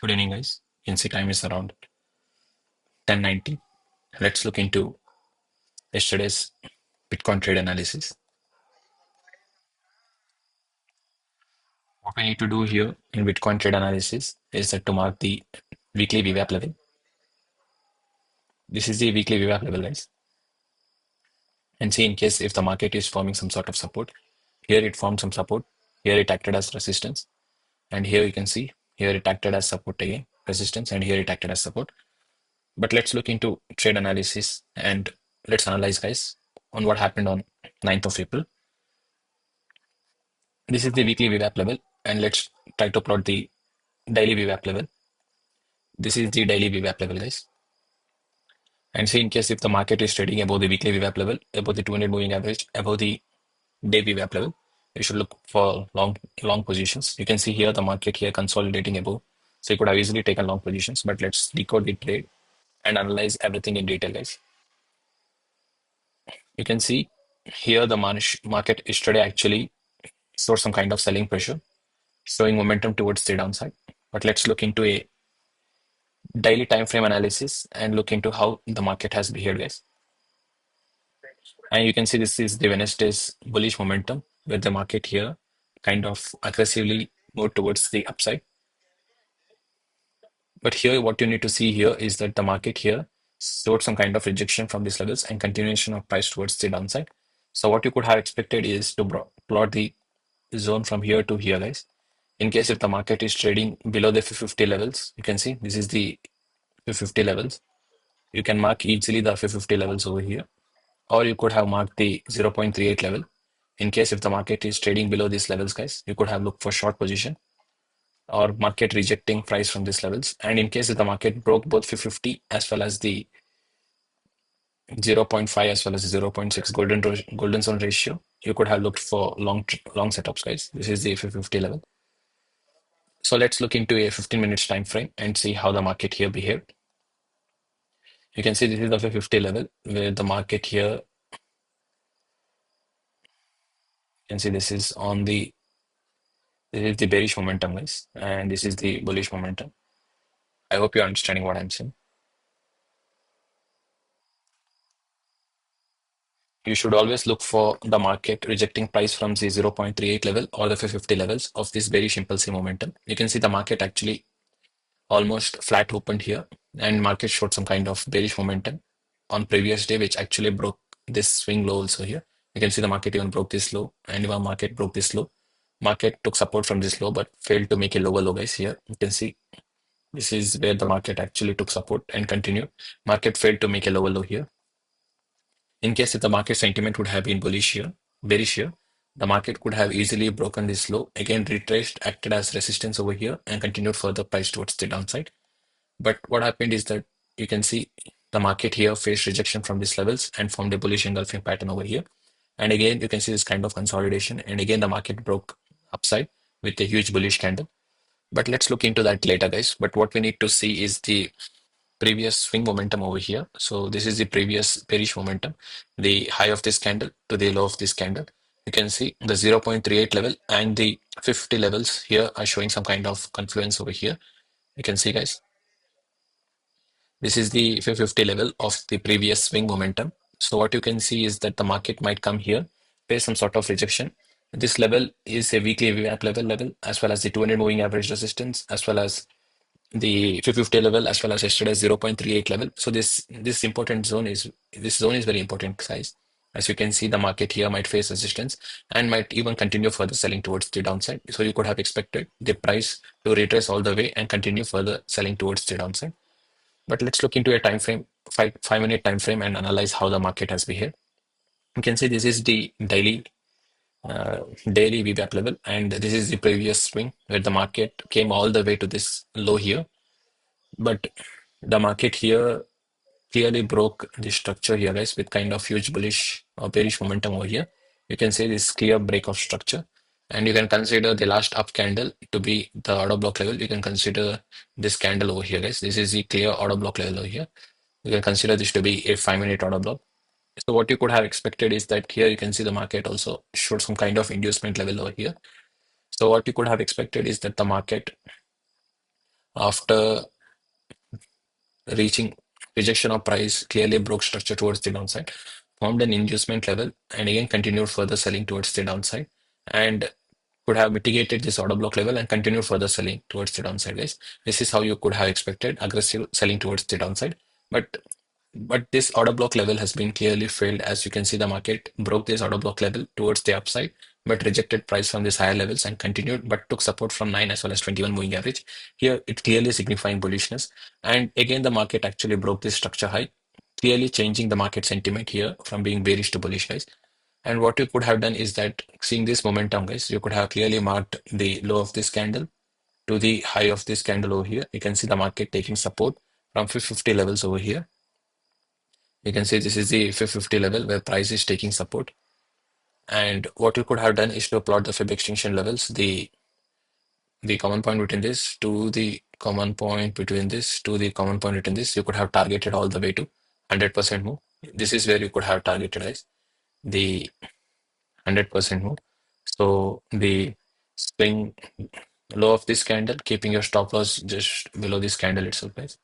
Good evening, guys. You can see time is around 10:19. Let's look into yesterday's Bitcoin trade analysis. What we need to do here in Bitcoin trade analysis is that to mark the weekly VWAP level. This is the weekly VWAP level, guys. And see in case if the market is forming some sort of support, here it formed some support, here it acted as resistance, and here you can see here it acted as support again, resistance, and here it acted as support. But let's look into trade analysis and let's analyze, guys, on what happened on 9th of April. This is the weekly VWAP level, and let's try to plot the daily VWAP level. This is the daily VWAP level, guys. And see in case if the market is trading above the weekly VWAP level, above the 200 moving average, above the day VWAP level, you should look for long positions. You can see here the market here consolidating above. So you could have easily taken long positions, but let's decode the trade and analyze everything in detail, guys. You can see here the market yesterday actually saw some kind of selling pressure, showing momentum towards the downside. But let's look into a daily time frame analysis and look into how the market has behaved, guys. And you can see this is the Wednesday's bullish momentum where the market here kind of aggressively moved towards the upside. But here, what you need to see here is that the market here showed some kind of rejection from these levels and continuation of price towards the downside. So what you could have expected is to plot the zone from here to here, guys. In case if the market is trading below the 550 levels, you can see this is the 550 levels. You can mark easily the 550 levels over here, or you could have marked the 0.38 level. In case if the market is trading below these levels, guys, you could have looked for short position or market rejecting price from these levels. And in case if the market broke both 550 as well as the 0.5 as well as the 0.6 golden zone ratio, you could have looked for long setups, guys. This is the 550 level. So let's look into a 15 minutes time frame and see how the market here behaved. You can see this is the 550 level where the market here, you can see this is the bearish momentum, guys, and this is the bullish momentum. I hope you're understanding what I'm saying. You should always look for the market rejecting price from the 0.38 level or the 550 levels of this bearish impulsive momentum. You can see the market actually almost flat opened here, and market showed some kind of bearish momentum on previous day, which actually broke this swing low also here. You can see the market even broke this low, and even market broke this low. Market took support from this low, but failed to make a lower low, guys. Here you can see this is where the market actually took support and continued. Market failed to make a lower low here. In case if the market sentiment would have been bullish here, bearish here, the market could have easily broken this low, again retraced, acted as resistance over here, and continued further price towards the downside. But what happened is that you can see the market here faced rejection from these levels and formed a bullish engulfing pattern over here. And again, you can see this kind of consolidation. And again, the market broke upside with a huge bullish candle. But let's look into that later, guys. But what we need to see is the previous swing momentum over here. So this is the previous bearish momentum, the high of this candle to the low of this candle. You can see the 0.38 level and the 50 levels here are showing some kind of confluence over here. You can see, guys, this is the 550 level of the previous swing momentum. So what you can see is that the market might come here, face some sort of rejection. This level is a weekly VWAP level, as well as the 200 moving average resistance, as well as the 550 level, as well as yesterday's 0.38 level. So this zone is very important, guys. As you can see, the market here might face resistance and might even continue further selling towards the downside. So you could have expected the price to retrace all the way and continue further selling towards the downside. But let's look into a time frame, 5 minute time frame, and analyze how the market has behaved. You can see this is the daily VWAP level, and this is the previous swing where the market came all the way to this low here. But the market here clearly broke the structure here, guys, with kind of huge bullish or bearish momentum over here. You can see this clear break of structure, and you can consider the last up candle to be the order block level. You can consider this candle over here, guys. This is the clear order block level over here. You can consider this to be a 5 minute order block. So what you could have expected is that here you can see the market also showed some kind of inducement level over here. So what you could have expected is that the market after reaching rejection of price, clearly broke structure towards the downside, formed an inducement level, and again continued further selling towards the downside, and could have mitigated this order block level and continued further selling towards the downside, guys. This is how you could have expected aggressive selling towards the downside. But this order block level has been clearly failed. As you can see, the market broke this order block level towards the upside, but rejected price from these higher levels and continued, but took support from 9 as well as 21 moving average. Here, it clearly signifying bullishness. And again, the market actually broke this structure high, clearly changing the market sentiment here from being bearish to bullish, guys. And what you could have done is that seeing this momentum, guys, you could have clearly marked the low of this candle to the high of this candle over here. You can see the market taking support from 550 levels over here. You can see this is the 550 level where price is taking support. And what you could have done is to plot the Fib extinction levels, the common point between this to the common point between this to the common point between this. You could have targeted all the way to 100% move. This is where you could have targeted as the 100% move. So the swing low of this candle, keeping your stop loss just below this candle itself, guys.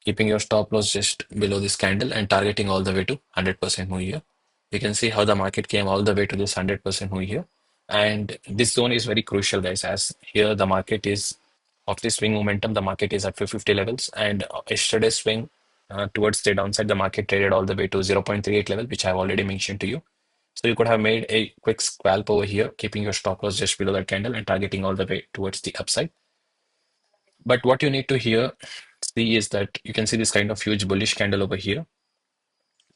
Keeping your stop loss just below this candle and targeting all the way to 100% move here. You can see how the market came all the way to this 100% move here. And this zone is very crucial, guys, as here the market is of this swing momentum, the market is at 550 levels. And yesterday's swing towards the downside, the market traded all the way to 0.38 level, which I've already mentioned to you. So you could have made a quick scalp over here, keeping your stop loss just below that candle and targeting all the way towards the upside. But what you need to here see is that you can see this kind of huge bullish candle over here,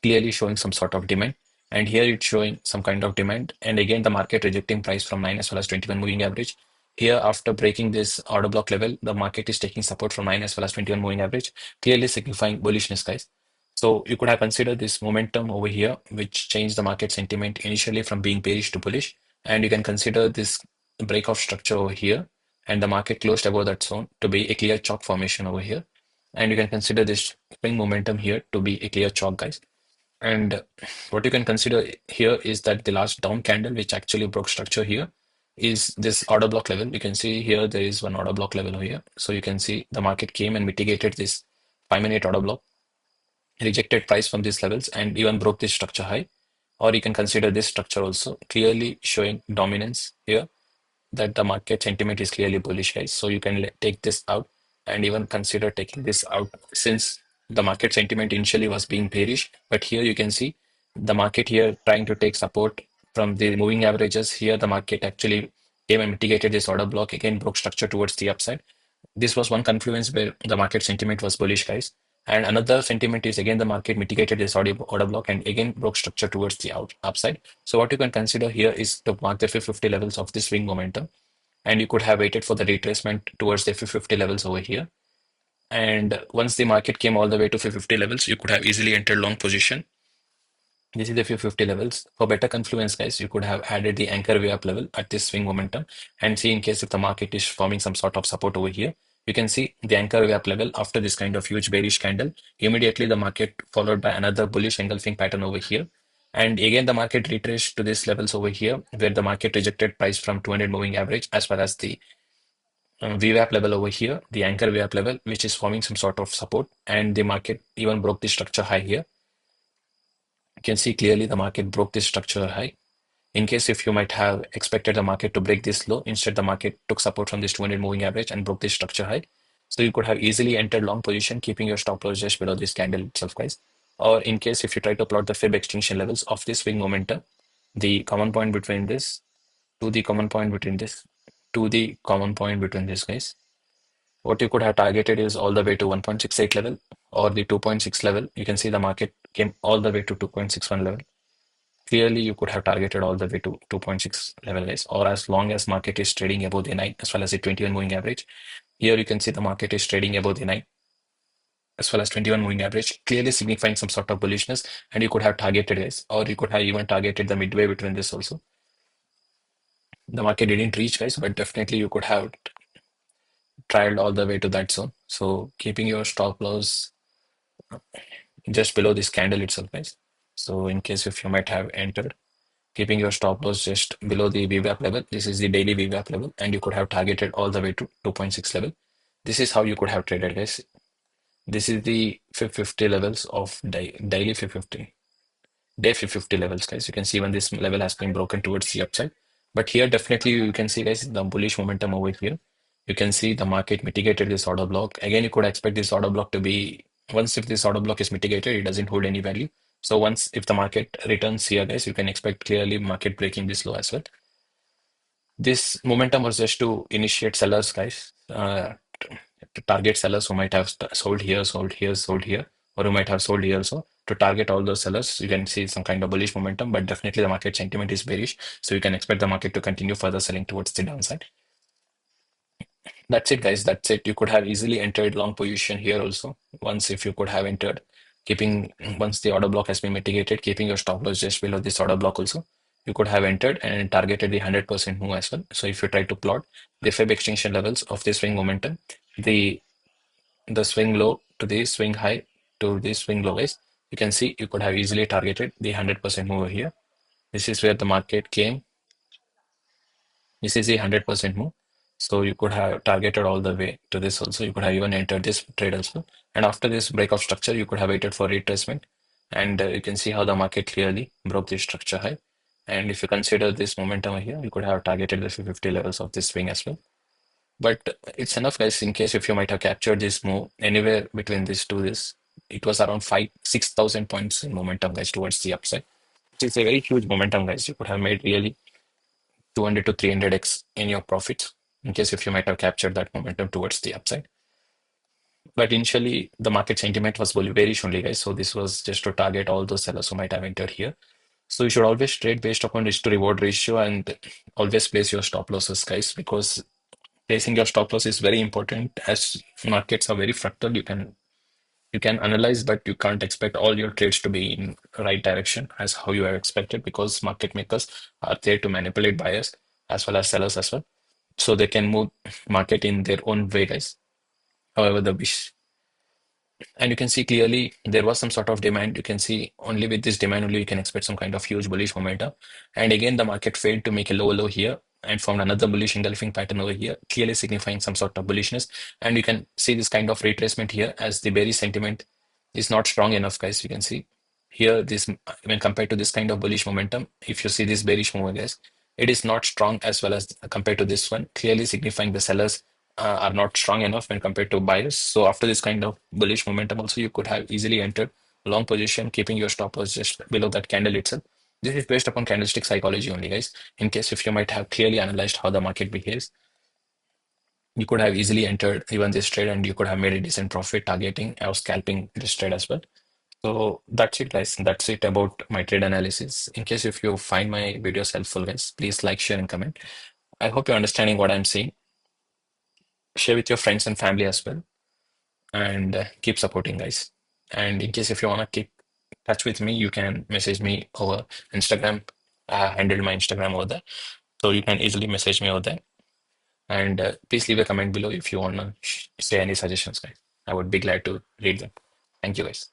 clearly showing some sort of demand. And here it's showing some kind of demand. And again, the market rejecting price from 9 as well as 21 moving average. Here, after breaking this order block level, the market is taking support from 9 as well as 21 moving average, clearly signifying bullishness, guys. So you could have considered this momentum over here, which changed the market sentiment initially from being bearish to bullish. And you can consider this breakout structure over here, and the market closed above that zone to be a clear chalk formation over here. And you can consider this swing momentum here to be a clear chalk, guys. And what you can consider here is that the last down candle, which actually broke structure here, is this order block level. You can see here there is one order block level here. So you can see the market came and mitigated this 5-minute order block, rejected price from these levels, and even broke this structure high. Or you can consider this structure also clearly showing dominance here, that the market sentiment is clearly bullish, guys. So you can take this out and even consider taking this out, since the market sentiment initially was being bearish. But here you can see the market here trying to take support from the moving averages. Here the market actually came and mitigated this order block, again broke structure towards the upside. This was one confluence where the market sentiment was bullish, guys. And another sentiment is again the market mitigated this order block and again broke structure towards the upside. So what you can consider here is to mark the 550 levels of this swing momentum, and you could have waited for the retracement towards the 550 levels over here. And once the market came all the way to 550 levels, you could have easily entered long position. This is the 550 levels. For better confluence, guys, you could have added the anchor way up level at this swing momentum and see in case if the market is forming some sort of support over here. You can see the anchor way up level after this kind of huge bearish candle. Immediately the market followed by another bullish engulfing pattern over here. And again, the market retraced to these levels over here, where the market rejected price from 200 moving average as well as the VWAP level over here, the anchor VWAP level, which is forming some sort of support. And the market even broke the structure high here. You can see clearly the market broke this structure high. In case if you might have expected the market to break this low, instead the market took support from this 200 moving average and broke this structure high. So you could have easily entered long position, keeping your stop loss just below this candle itself, guys. Or in case if you try to plot the Fib extinction levels of this swing momentum, the common point between this to the common point between this to the common point between this, guys. What you could have targeted is all the way to 1.68 level or the 2.6 level. You can see the market came all the way to 2.61 level. Clearly, you could have targeted all the way to 2.6 level, guys, or as long as market is trading above the 9 as well as the 21 moving average. Here you can see the market is trading above the 9 as well as 21 moving average, clearly signifying some sort of bullishness. And you could have targeted this, or you could have even targeted the midway between this also. The market didn't reach, guys, but definitely you could have trialed all the way to that zone. So keeping your stop loss just below this candle itself, guys. So in case if you might have entered, keeping your stop loss just below the VWAP level. This is the daily VWAP level, and you could have targeted all the way to 2.6 level. This is how you could have traded, guys. This is the 550 levels of daily 550, day 550 levels, guys. You can see when this level has been broken towards the upside. But here, definitely, you can see, guys, the bullish momentum over here. You can see the market mitigated this order block. Again, you could expect this order block to be, once if this order block is mitigated, it doesn't hold any value. So once if the market returns here, guys, you can expect clearly market breaking this low as well. This momentum was just to initiate sellers, guys, to target sellers who might have sold here, sold here, sold here, or who might have sold here also. To target all those sellers, you can see some kind of bullish momentum, but definitely the market sentiment is bearish. So you can expect the market to continue further selling towards the downside. That's it, guys. That's it. You could have easily entered long position here also. Once if you could have entered, keeping once the order block has been mitigated, keeping your stop loss just below this order block also, you could have entered and targeted the 100% move as well. So if you try to plot the Fib extinction levels of the swing momentum, the the swing low to the swing high to the swing low is, you can see you could have easily targeted the 100% move over here. This is where the market came. This is a 100% move. So you could have targeted all the way to this also. You could have even entered this trade also. And after this breakout structure, you could have waited for retracement. And you can see how the market clearly broke the structure high. And if you consider this momentum here, you could have targeted the 50 levels of this swing as well. But it's enough, guys, in case if you might have captured this move anywhere between this to this. It was around 6,000 points in momentum, guys, towards the upside. It's a very huge momentum, guys. You could have made really 200 to 300x in your profits in case if you might have captured that momentum towards the upside. But initially, the market sentiment was bearish only, guys. So this was just to target all those sellers who might have entered here. So you should always trade based upon risk to reward ratio and always place your stop losses, guys, because placing your stop loss is very important as markets are very fractal. You can analyze, but you can't expect all your trades to be in right direction as how you are expected because market makers are there to manipulate buyers as well as sellers as well. So they can move market in their own way, guys. However, the wish and you can see clearly there was some sort of demand. You can see only with this demand only you can expect some kind of huge bullish momentum. And again, the market failed to make a lower low here and formed another bullish engulfing pattern over here, clearly signifying some sort of bullishness. And you can see this kind of retracement here as the bearish sentiment is not strong enough, guys. You can see here this when compared to this kind of bullish momentum, if you see this bearish move, guys, it is not strong as well as compared to this one, clearly signifying the sellers are not strong enough when compared to buyers. So after this kind of bullish momentum, also you could have easily entered long position, keeping your stop loss just below that candle itself. This is based upon candlestick psychology only, guys. In case if you might have clearly analyzed how the market behaves, you could have easily entered even this trade and you could have made a decent profit targeting or scalping this trade as well. So that's it, guys. That's it about my trade analysis. In case if you find my videos helpful, guys, please like, share, and comment. I hope you're understanding what I'm saying. Share with your friends and family as well, and keep supporting, guys. And in case if you want to keep touch with me, you can message me over Instagram. I handled my Instagram over there, so you can easily message me over there. And please leave a comment below if you want to say any suggestions, guys. I would be glad to read them. Thank you, guys.